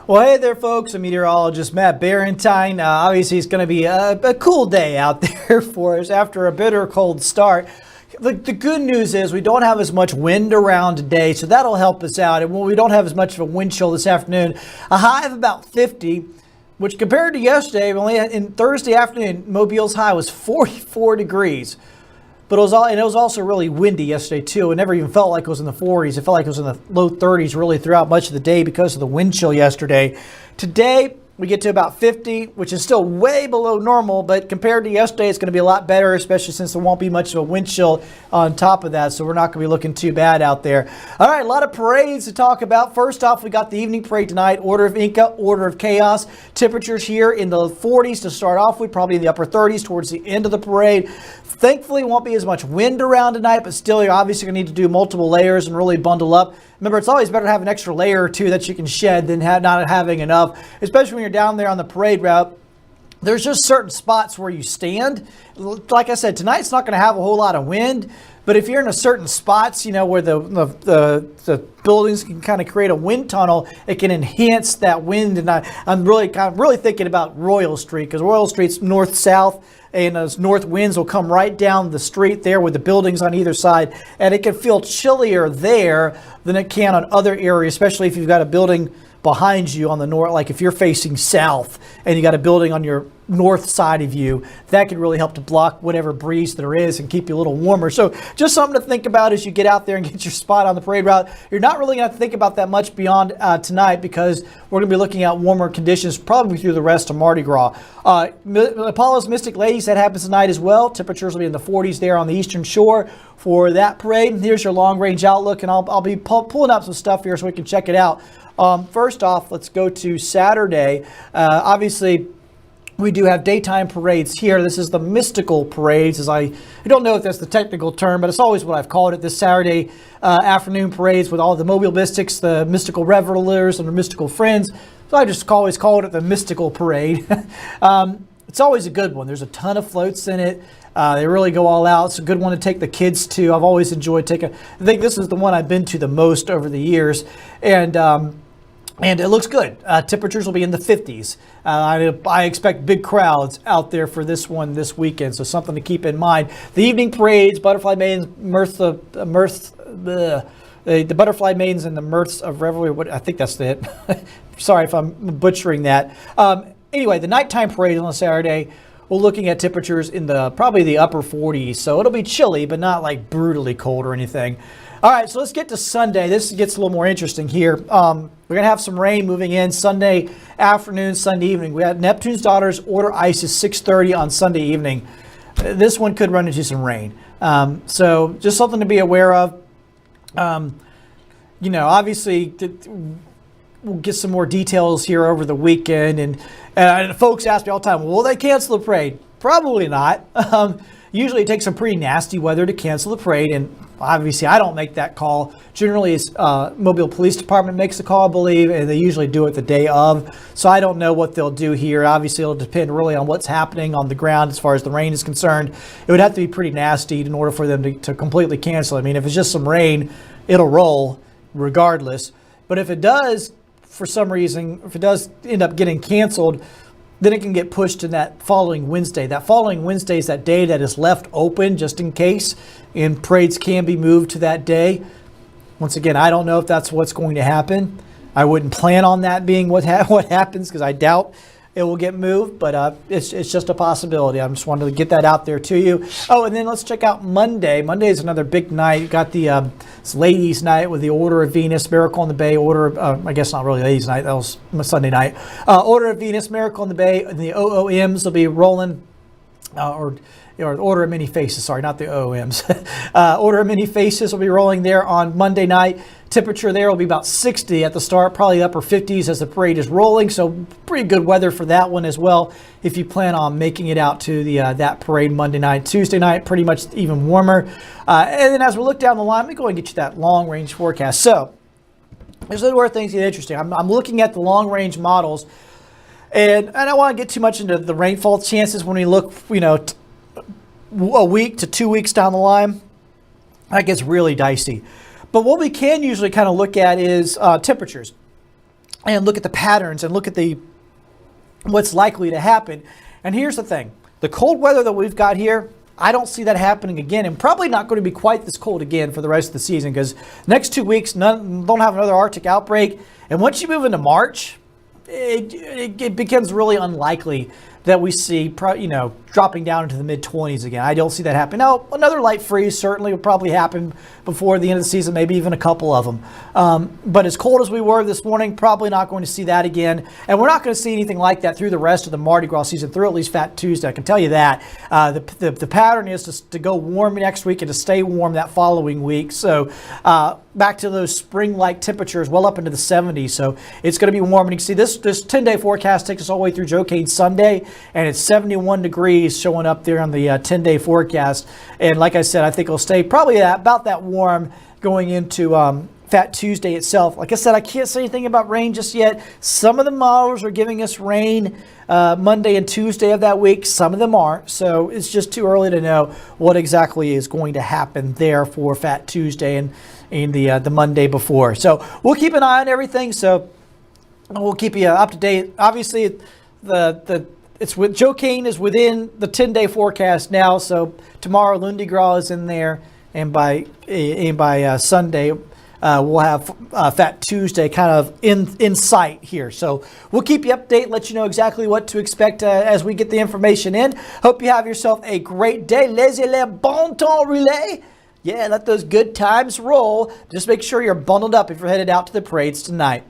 Well, hey there, folks. I'm meteorologist Matt Barentine. Obviously, it's going to be a cool day out there for us after a bitter cold start. The good news is we don't have as much wind around today, so that'll help us out. And when we don't have as much of a wind chill this afternoon, a high of about 50, which compared to yesterday, only in Thursday afternoon, Mobile's high was 44 degrees. But it was also really windy yesterday, too. It never even felt like it was in the 40s. It felt like it was in the low 30s really throughout much of the day because of the wind chill yesterday. Today, we get to about 50, which is still way below normal, but compared to yesterday, it's going to be a lot better, especially since there won't be much of a wind chill on top of that, so we're not going to be looking too bad out there. All right, a lot of parades to talk about. First off, we got the evening parade tonight, Order of Inca, Order of Chaos. Temperatures here in the 40s to start off with, probably in the upper 30s towards the end of the parade. Thankfully, won't be as much wind around tonight, but still, you're obviously going to need to do multiple layers and really bundle up. Remember, it's always better to have an extra layer or two that you can shed than not having enough, especially when you're down there on the parade route. There's just certain spots where you stand. Like I said, tonight's not going to have a whole lot of wind, but if you're in a certain spots, where the buildings can kind of create a wind tunnel, it can enhance that wind. And I'm really thinking about Royal Street, because Royal Street's north-south, and those north winds will come right down the street there with the buildings on either side, and it can feel chillier there than it can on other areas, especially if you've got a building behind you on the north, like if you're facing south and you got a building on your north side of you, that could really help to block whatever breeze there is and keep you a little warmer. So just something to think about as you get out there and get your spot on the parade route. You're not really going to have to think about that much beyond tonight, because we're going to be looking at warmer conditions probably through the rest of Mardi Gras. Apollo's Mystic Ladies, that happens tonight as well. Temperatures will be in the 40s there on the eastern shore for that parade. Here's your long range outlook, and I'll be pulling up some stuff here so we can check it out. First off, let's go to Saturday. Obviously, we do have daytime parades here. This is the mystical parades, as I don't know if that's the technical term, but it's always what I've called it. This Saturday afternoon parades with all the Mobile Mystics, the mystical revelers, and the mystical friends. So I just always called it the mystical parade. It's always a good one. There's a ton of floats in it. They really go all out. It's a good one to take the kids to. I've always enjoyed I think this is the one I've been to the most over the years. And it looks good. Temperatures will be in the 50s. I expect big crowds out there for this one this weekend, so something to keep in mind. The evening parades, Butterfly Maidens, the Butterfly Maidens and the Mirths of Revelry. I think that's it. Sorry if I'm butchering that. Anyway, the nighttime parade on Saturday, we're looking at temperatures in probably the upper 40s, so it'll be chilly, but not like brutally cold or anything. All right, so let's get to Sunday. This gets a little more interesting here. We're going to have some rain moving in Sunday afternoon, Sunday evening. We have Neptune's Daughters, Order Isis, 6:30 on Sunday evening. This one could run into some rain. So just something to be aware of. Obviously, we'll get some more details here over the weekend. And folks ask me all the time, will they cancel the parade? Probably not. Usually it takes some pretty nasty weather to cancel the parade, and obviously I don't make that call. Generally, it's Mobile Police Department makes the call, I believe, and they usually do it the day of. So I don't know what they'll do here. Obviously, it'll depend really on what's happening on the ground as far as the rain is concerned. It would have to be pretty nasty in order for them to completely cancel. I mean, if it's just some rain, it'll roll regardless. But if it does, for some reason, if it does end up getting canceled, then it can get pushed to that following Wednesday. That following Wednesday is that day that is left open just in case, and parades can be moved to that day. Once again, I don't know if that's what's going to happen. I wouldn't plan on that being what happens, because I doubt it will get moved, but it's just a possibility. I just wanted to get that out there to you. Oh, and then let's check out Monday. Monday is another big night. You got the Ladies' Night with the Order of Venus, Miracle on the Bay, I guess not really Ladies' Night, that was Sunday night. Order of Venus, Miracle on the Bay, and the OOMs will be rolling, or Order of Many Faces, sorry, not the OOMs. Order of Many Faces will be rolling there on Monday night. Temperature there will be about 60 at the start, probably upper 50s as the parade is rolling. So pretty good weather for that one as well, if you plan on making it out to that parade Monday night. Tuesday night, pretty much even warmer. And then as we look down the line, let me go and get you that long range forecast. So this is where things get interesting. I'm looking at the long range models, and I don't want to get too much into the rainfall chances when we look, a week to 2 weeks down the line. That gets really dicey. But what we can usually kind of look at is temperatures. and look at the patterns and look at what's likely to happen. And here's the thing. The cold weather that we've got here, I don't see that happening again, and probably not going to be quite this cold again for the rest of the season, because next 2 weeks don't have another Arctic outbreak. And once you move into March, it becomes really unlikely that we see, dropping down into the mid-20s again. I don't see that happen. Now, another light freeze certainly will probably happen before the end of the season, maybe even a couple of them. But as cold as we were this morning, probably not going to see that again. And we're not going to see anything like that through the rest of the Mardi Gras season, through at least Fat Tuesday. I can tell you that. The pattern is to go warm next week and to stay warm that following week. So back to those spring-like temperatures, well up into the 70s. So it's going to be warm. And you can see this 10-day forecast takes us all the way through Joe Cade Sunday, and it's 71 degrees showing up there on the 10-day forecast. And like I said, I think it'll stay probably about that warm going into Fat Tuesday itself. Like I said, I can't say anything about rain just yet. Some of the models are giving us rain Monday and Tuesday of that week. Some of them aren't. So it's just too early to know what exactly is going to happen there for Fat Tuesday and the Monday before. So we'll keep an eye on everything. So we'll keep you up to date. Obviously, it's with Joe Cane is within the 10-day forecast now. So tomorrow, Lundi Gras is in there, and by Sunday, we'll have Fat Tuesday kind of in sight here. So we'll keep you updated, let you know exactly what to expect as we get the information in. Hope you have yourself a great day. Laissez le bon temps rouler. Yeah, let those good times roll. Just make sure you're bundled up if you're headed out to the parades tonight.